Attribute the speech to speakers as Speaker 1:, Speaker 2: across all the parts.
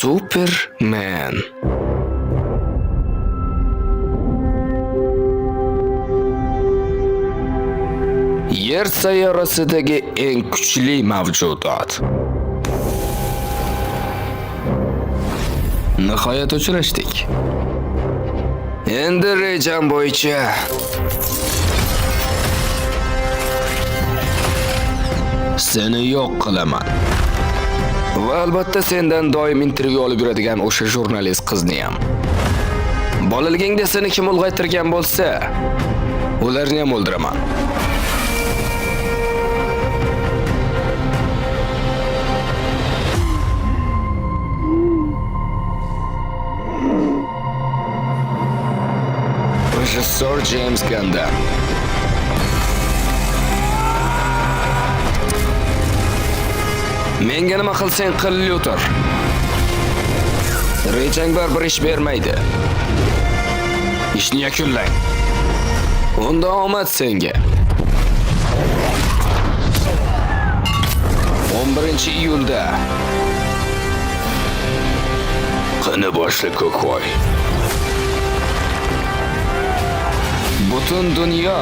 Speaker 1: Superman. Yer sayyorasidagi eng kuchli mavjudot. Nihoyat uchrashdik. Endi rejam bo'yicha seni yo'q qilaman. Va albatta sendan doim intervyu olib yuradigan o'sha jurnalist qizni ham. Bolaligingda seni kim ulg'aytirgan bo'lsa, ularni ham o'ldiraman. Rejissor James Gunn. Menga nima qilsang qil, Luthor. Rejang baribir ish bermaydi. Ishni yakunlang. Unda omad senga. 11-iyulda. Qani boshla Ko'kvoy. Butun dunyo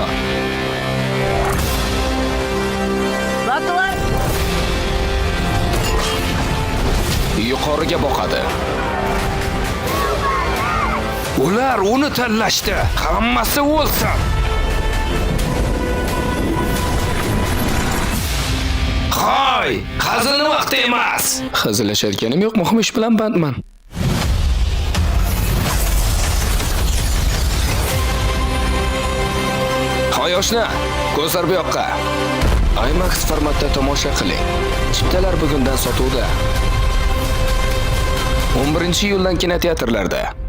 Speaker 1: yuqoriga boqadi. Ular uni tanlashdi. Hammasi o'lsin. Qo'y, hazilni vaqti emas. Hazillashayotganim yo'q, muhim ish bilan bandman. Qo'yoshni, ko'zlar bu yoqqa. IMAX formatda tomosha qiling. Chiptalar bugundan sotuvda. 11-iyuldan kinoteatrlarda.